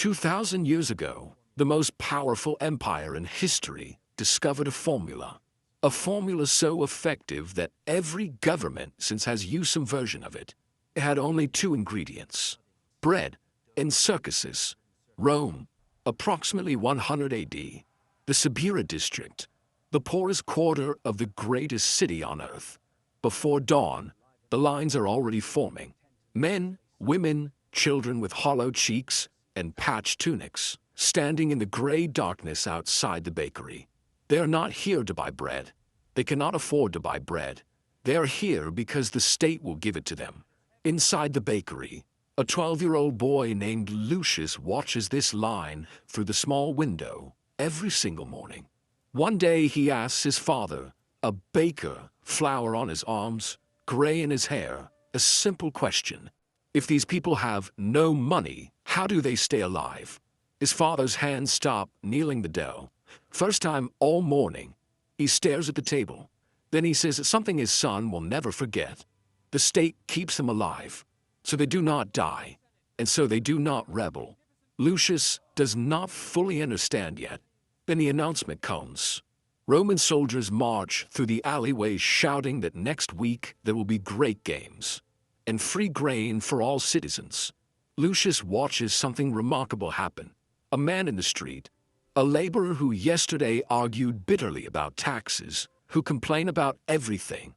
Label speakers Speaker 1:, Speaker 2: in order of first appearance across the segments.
Speaker 1: 2,000 years ago, the most powerful empire in history discovered a formula. A formula so effective that every government since has used some version of it. It had only two ingredients: bread and circuses. Rome, approximately 100 AD. The Siberia district, the poorest quarter of the greatest city on earth. Before dawn, the lines are already forming. Men, women, children with hollow cheeks and patched tunics, standing in the gray darkness outside the bakery. They are not here to buy bread. They cannot afford to buy bread. They are here because the state will give it to them. Inside the bakery, a 12-year-old boy named Lucius watches this line through the small window every single morning. One day he asks his father, a baker, flour on his arms, gray in his hair, a simple question. If these people have no money, how do they stay alive? His father's hands stop kneading the dough. First time all morning, he stares at the table. Then he says something his son will never forget. The state keeps them alive, so they do not die, and so they do not rebel. Lucius does not fully understand yet. Then the announcement comes. Roman soldiers march through the alleyways shouting that next week there will be great games and free grain for all citizens. Lucius watches something remarkable happen. A man in the street, a laborer who yesterday argued bitterly about taxes, who complained about everything,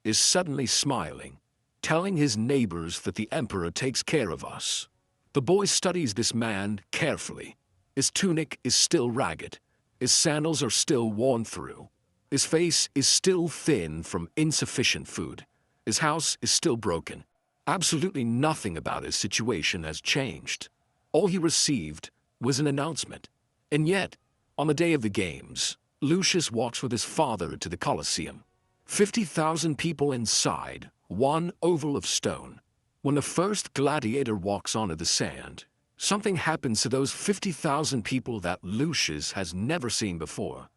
Speaker 1: is suddenly smiling, telling his neighbors that the emperor takes care of us. The boy studies this man carefully. His tunic is still ragged. His sandals are still worn through. His face is still thin from insufficient food. His house is still broken. Absolutely nothing about his situation has changed. All he received was an announcement. And yet, on the day of the games, Lucius walks with his father to the Colosseum. 50,000 people inside, one oval of stone. When the first gladiator walks onto the sand, something happens to those 50,000 people that Lucius has never seen before.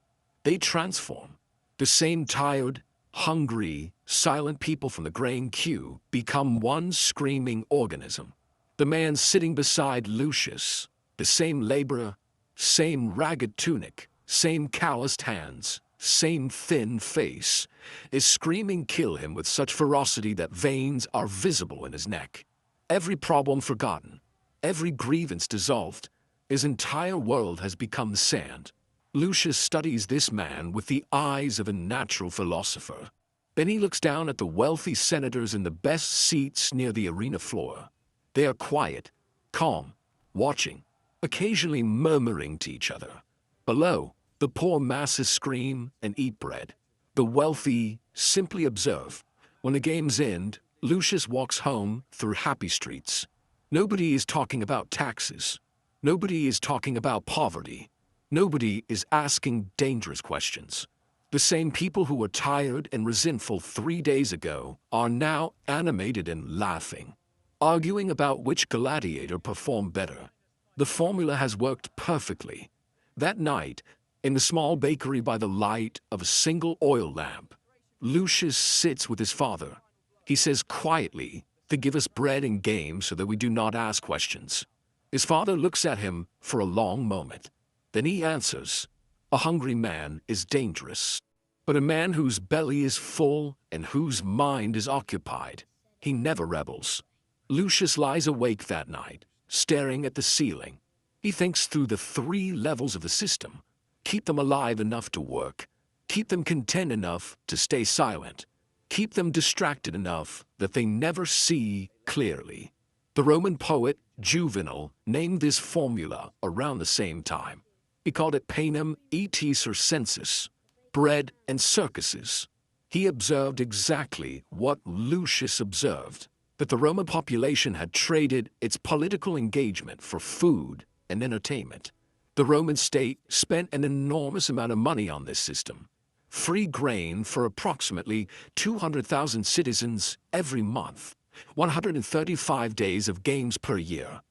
Speaker 1: They transform. The same tired, hungry, silent people from the grain queue become one screaming organism. The man sitting beside Lucius, the same laborer, same ragged tunic, same calloused hands, same thin face, is screaming kill him with such ferocity that veins are visible in his neck. Every problem forgotten, every grievance dissolved, his entire world has become sand. Lucius studies this man with the eyes of a natural philosopher. Then he looks down at the wealthy senators in the best seats near the arena floor. They are quiet, calm, watching, occasionally murmuring to each other. Below, the poor masses scream and eat bread. The wealthy simply observe. When the games end, Lucius walks home through happy streets. Nobody is talking about taxes. Nobody is talking about poverty. Nobody is asking dangerous questions. The same people who were tired and resentful 3 days ago are now animated and laughing, arguing about which gladiator performed better. The formula has worked perfectly. That night, in the small bakery by the light of a single oil lamp, Lucius sits with his father. He says quietly, "To give us bread and games so that we do not ask questions." His father looks at him for a long moment. Then he answers, "A hungry man is dangerous, but a man whose belly is full and whose mind is occupied, he never rebels." Lucius lies awake that night, staring at the ceiling. He thinks through the 3 levels of the system. Keep them alive enough to work. Keep them content enough to stay silent. Keep them distracted enough that they never see clearly. The Roman poet Juvenal named this formula around the same time. He called it Panem et Circenses, bread and circuses. He observed exactly what Lucius observed, that the Roman population had traded its political engagement for food and entertainment. The Roman state spent an enormous amount of money on this system. Free grain for approximately 200,000 citizens every month, 135 days of games per year.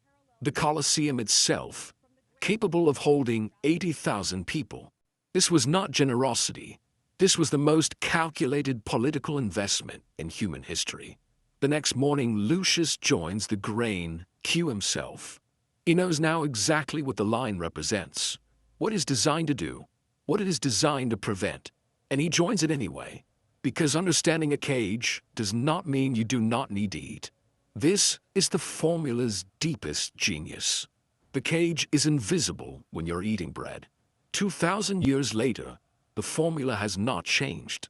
Speaker 1: The Colosseum itself, capable of holding 80,000 people. This was not generosity. This was the most calculated political investment in human history. The next morning, Lucius joins the grain queue himself. He knows now exactly what the line represents, what it is designed to do, what it is designed to prevent, and he joins it anyway. Because understanding a cage does not mean you do not need to eat. This is the formula's deepest genius. The cage is invisible when you're eating bread. 2,000 years later, the formula has not changed.